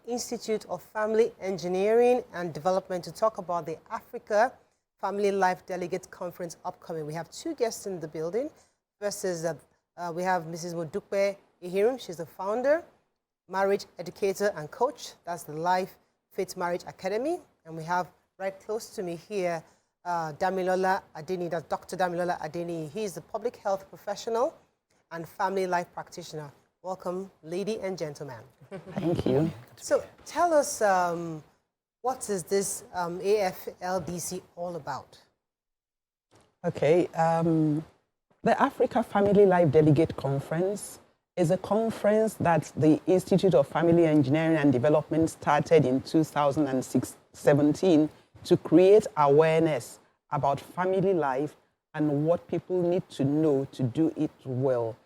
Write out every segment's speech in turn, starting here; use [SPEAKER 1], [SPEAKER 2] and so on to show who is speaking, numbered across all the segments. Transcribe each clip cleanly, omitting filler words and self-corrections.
[SPEAKER 1] Institute of Family Engineering and Development to talk about the Africa Family Life Delegate Conference upcoming. We have two guests in the building. First is we have Mrs. Modupe Ehirm. She's the founder, marriage educator and coach. That's the Life Fit Marriage Academy. And we have right close to me here Damilola Adeniyi. That's Dr. Damilola Adeniyi. He's the public health professional and family life practitioner. Welcome, lady and gentlemen.
[SPEAKER 2] Thank you.
[SPEAKER 1] So tell us, what is this AFLDC all about?
[SPEAKER 2] Okay, the Africa Family Life Delegate Conference is a conference that the Institute of Family Engineering and Development started in 2017 to create awareness about family life and what people need to know to do it well.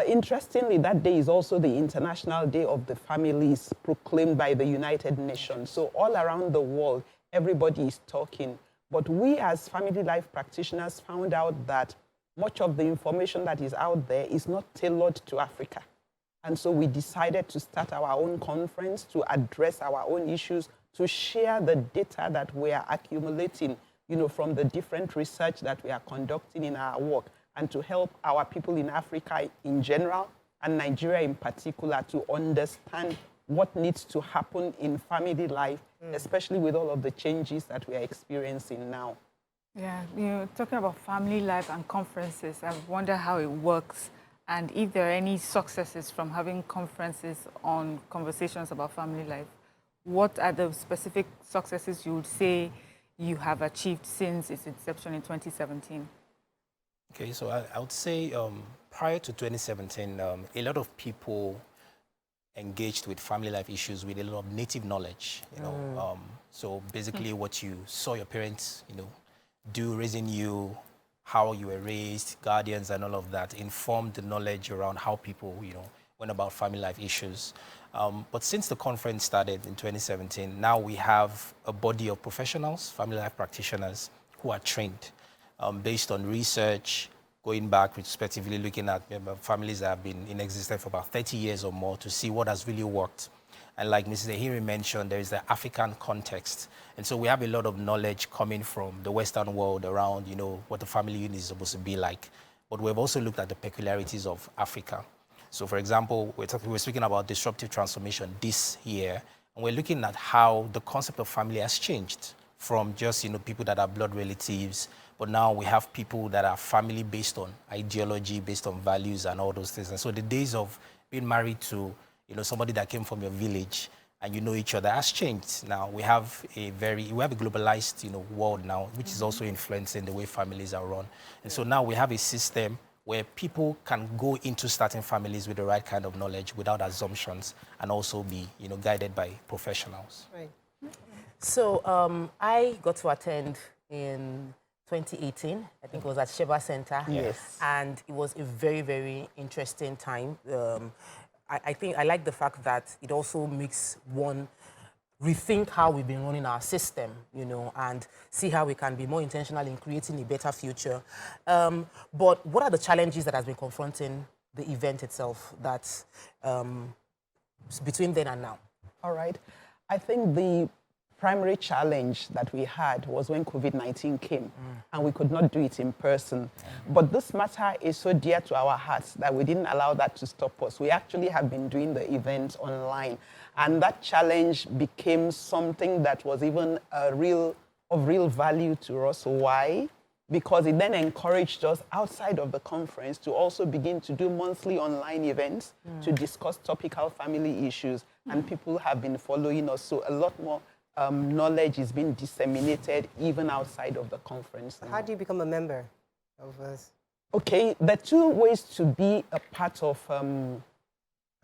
[SPEAKER 2] Interestingly, that day is also the International Day of the Families proclaimed by the United Nations. So all around the world, everybody is talking. But we as family life practitioners found out that much of the information that is out there is not tailored to Africa. And so we decided to start our own conference to address our own issues, to share the data that we are accumulating, from the different research that we are conducting in our work, and to help our people in Africa in general and Nigeria in particular to understand what needs to happen in family life, especially with all of the changes that we are experiencing now.
[SPEAKER 3] Yeah, talking about family life and conferences, I wonder how it works and if there are any successes from having conferences on conversations about family life. What are the specific successes you would say you have achieved since its inception in 2017?
[SPEAKER 4] Okay, so I would say prior to 2017, a lot of people engaged with family life issues with a lot of native knowledge, so basically what you saw your parents, do raising you, how you were raised, guardians and all of that informed the knowledge around how people, went about family life issues. But since the conference started in 2017, now we have a body of professionals, family life practitioners who are trained based on research, going back respectively looking at families that have been in existence for about 30 years or more to see what has really worked. And like Mrs. Ehirm mentioned, there is the African context. And so we have a lot of knowledge coming from the Western world around, what the family unit is supposed to be like. But we've also looked at the peculiarities of Africa. So for example, we're speaking about disruptive transformation this year, and we're looking at how the concept of family has changed from just, people that are blood relatives, but now we have people that are family based on ideology, based on values and all those things. And so the days of being married to, somebody that came from your village and you know each other has changed. Now we have a globalized, world now, which is also influencing the way families are run. And so now we have a system where people can go into starting families with the right kind of knowledge without assumptions and also be, guided by professionals.
[SPEAKER 1] Right.
[SPEAKER 5] So I got to attend in 2018. I think it was at Sheba Center.
[SPEAKER 2] Yes.
[SPEAKER 5] And it was a very, very interesting time. I think I like the fact that it also makes one rethink how we've been running our system, and see how we can be more intentional in creating a better future. But what are the challenges that has been confronting the event itself that's between then and now?
[SPEAKER 2] All right. I think the primary challenge that we had was when COVID-19 came and we could not do it in person. But this matter is so dear to our hearts that we didn't allow that to stop us. We actually have been doing the events online. And that challenge became something that was even of real value to us. Why? Because it then encouraged us outside of the conference to also begin to do monthly online events to discuss topical family issues. And people have been following us. So a lot more knowledge is being disseminated even outside of the conference now.
[SPEAKER 1] How do you become a member of us?
[SPEAKER 2] Okay, there are two ways to be a part of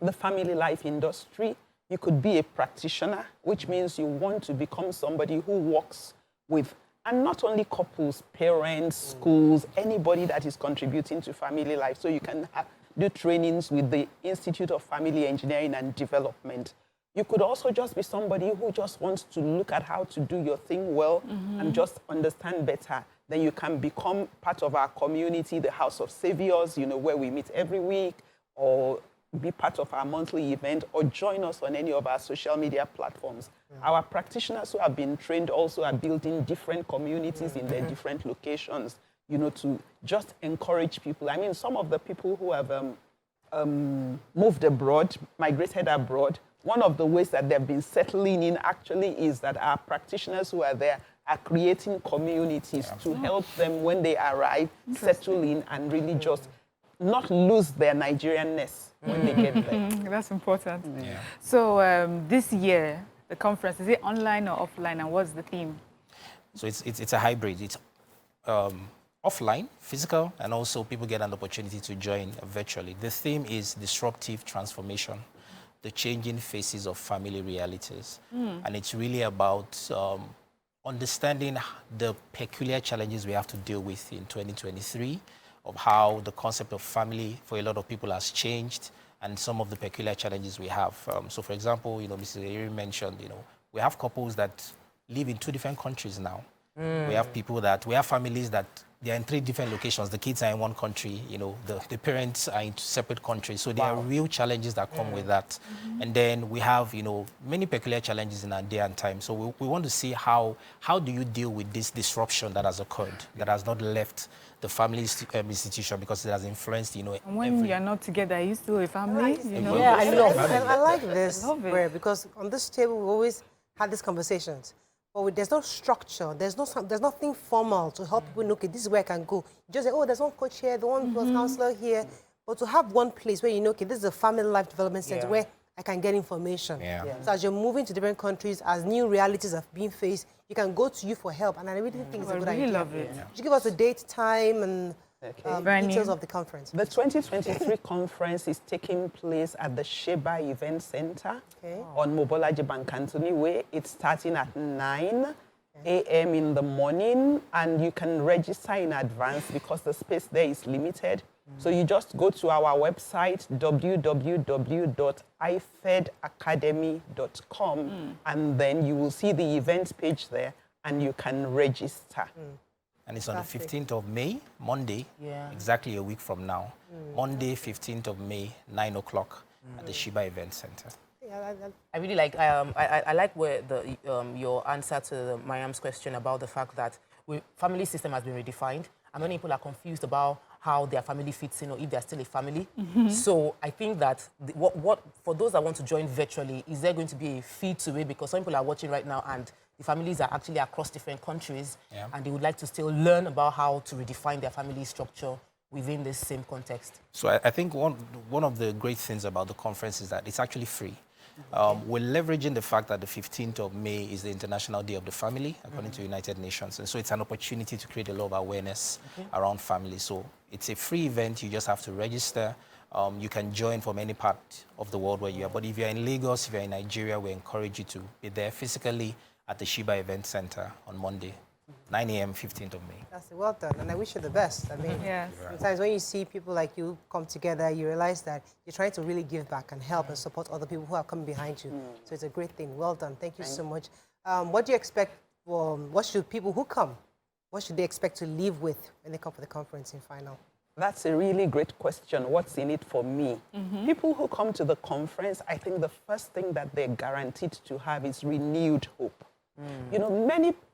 [SPEAKER 2] the family life industry. You could be a practitioner, which means you want to become somebody who works with, and not only couples, parents, schools, anybody that is contributing to family life. So you can do trainings with the Institute of Family Engineering and Development. You could also just be somebody who just wants to look at how to do your thing well and just understand better. Then you can become part of our community, the House of Saviors, where we meet every week, or be part of our monthly event or join us on any of our social media platforms. Our practitioners who have been trained also are building different communities in their different locations, you know, to just encourage people. I mean, some of the people who have moved abroad, migrated abroad, one of the ways that they've been settling in actually is that our practitioners who are there are creating communities to help them when they arrive, settle in and really just not lose their Nigerianness when they get there.
[SPEAKER 3] That's important. So this year, the conference, is it online or offline, and what's the theme?
[SPEAKER 4] So it's a hybrid. It's offline, physical, and also people get an opportunity to join virtually. The theme is disruptive transformation, the changing faces of family realities. And it's really about understanding the peculiar challenges we have to deal with in 2023, of how the concept of family for a lot of people has changed, and some of the peculiar challenges we have. So for example, you know, Mrs. Ehirm mentioned, you know, we have couples that live in 2 different countries now. We have families that they are in 3 different locations. The kids are in 1 country, you know, the parents are in separate countries. So there are real challenges that come with that. And then we have, you know, many peculiar challenges in our day and time. So we want to see how do you deal with this disruption that has occurred, that has not left the family institution, because it has influenced, you know.
[SPEAKER 3] And when you are not together, are you still a family? You know?
[SPEAKER 1] Yeah, I like this, because on this table we always had these conversations. But there's no structure, there's nothing formal to help people know, okay, this is where I can go. You just say, oh, there's one coach here, the one counselor here. But to have one place where you know, okay, this is a family life development center where I can get information. So as you're moving to different countries, as new realities are being faced, you can go to you for help. And I really think it's a good idea.
[SPEAKER 3] I really love it.
[SPEAKER 1] Could you give us a date, time, and details of the conference?
[SPEAKER 2] The 2023 conference is taking place at the Sheba Event Center on Mobolaji Bankantoni Way. It's starting at 9 a.m. in the morning, and you can register in advance because the space there is limited. So you just go to our website, www.ifedacademy.com, and then you will see the event page there, and you can register.
[SPEAKER 4] And it's on the 15th of May, Monday, exactly a week from now. Monday, 15th of May, 9 o'clock at the Sheba Event Center.
[SPEAKER 5] I really like, I like where your answer to Mariam's question about the fact that family system has been redefined, and many people are confused about how their family fits in or if they're still a family. So I think that what for those that want to join virtually, is there going to be a fee to it? Because some people are watching right now and the families are actually across different countries and they would like to still learn about how to redefine their family structure within this same context.
[SPEAKER 4] So I think one of the great things about the conference is that it's actually free. We're leveraging the fact that the 15th of May is the International Day of the Family, according to United Nations. And so it's an opportunity to create a lot of awareness around family. So it's a free event. You just have to register. You can join from any part of the world where you are. But if you're in Lagos, if you're in Nigeria, we encourage you to be there physically at the Sheba Event Center on Monday, 9 a.m., 15th of May.
[SPEAKER 1] That's well done, and I wish you the best. I mean, sometimes when you see people like you come together, you realize that you're trying to really give back and help and support other people who are coming behind you. So it's a great thing. Well done. Thank you so much. What do you expect? What should people who come, what should they expect to leave with when they come for the conference in final?
[SPEAKER 2] That's a really great question. What's in it for me? People who come to the conference, I think the first thing that they're guaranteed to have is renewed hope. You know,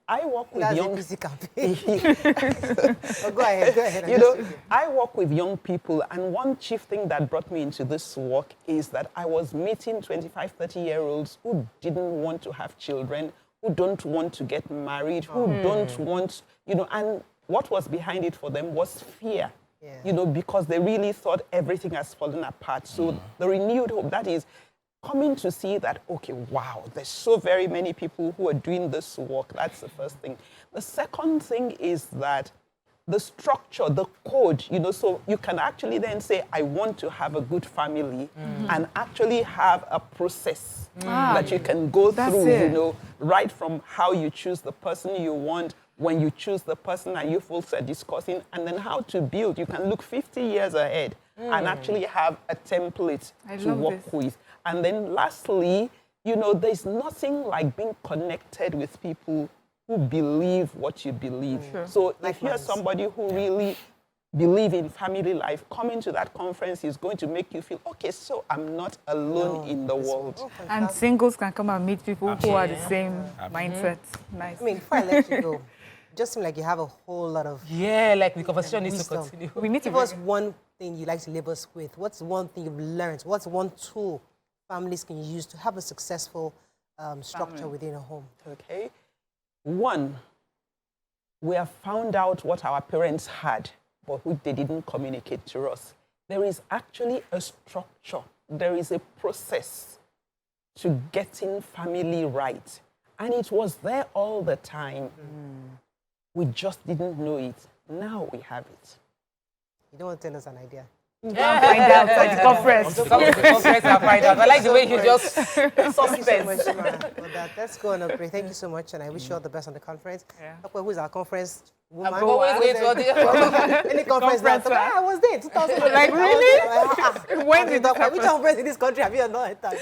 [SPEAKER 2] I work with young people.
[SPEAKER 1] Go ahead.
[SPEAKER 2] You know, I work with young people, and one chief thing that brought me into this work is that I was meeting 25, 30-year-olds who didn't want to have children, who don't want to get married, who don't want, you know, and what was behind it for them was fear. You know, because they really thought everything has fallen apart. So the renewed hope, that is coming to see that, okay, wow, there's so very many people who are doing this work. That's the first thing. The second thing is that the structure, the code, you know, so you can actually then say, I want to have a good family and actually have a process that you can go through, you know, right from how you choose the person you want, when you choose the person and you folks are discussing, and then how to build. You can look 50 years ahead and actually have a template to work with. And then lastly, you know, there's nothing like being connected with people who believe what you believe. So if you're somebody who really believe in family life, coming to that conference is going to make you feel, okay, so I'm not alone in the world.
[SPEAKER 3] And singles can come and meet people who are the same mindset. Nice.
[SPEAKER 1] I mean, before I let you go, just seems like you have a whole lot of
[SPEAKER 5] like the conversation needs to
[SPEAKER 1] wisdom.
[SPEAKER 5] continue.
[SPEAKER 3] We need to
[SPEAKER 1] Give us one thing you like to label us with. What's one thing you've learned? What's one tool families can use to have a successful structure within a home?
[SPEAKER 2] Okay. One, we have found out what our parents had, but which they didn't communicate to us. There is actually a structure. There is a process to getting family right. And it was there all the time. We just didn't know it. Now we have it.
[SPEAKER 1] You don't want to tell us an idea?
[SPEAKER 3] find out at the conference.
[SPEAKER 5] Come to the conference and find out. I like the way you just
[SPEAKER 1] Thank you so
[SPEAKER 5] suspense.
[SPEAKER 1] much, Ma, for that. Let's go on a break. Thank you so much, and I wish you all the best on the conference.
[SPEAKER 3] Yeah.
[SPEAKER 1] Okay, who's our conference woman?
[SPEAKER 5] I'm always waiting for the
[SPEAKER 1] Any conference now?
[SPEAKER 3] Conference,
[SPEAKER 1] I was there in 2000.
[SPEAKER 3] Like, really? When did this
[SPEAKER 1] Which conference in this country have you not attended?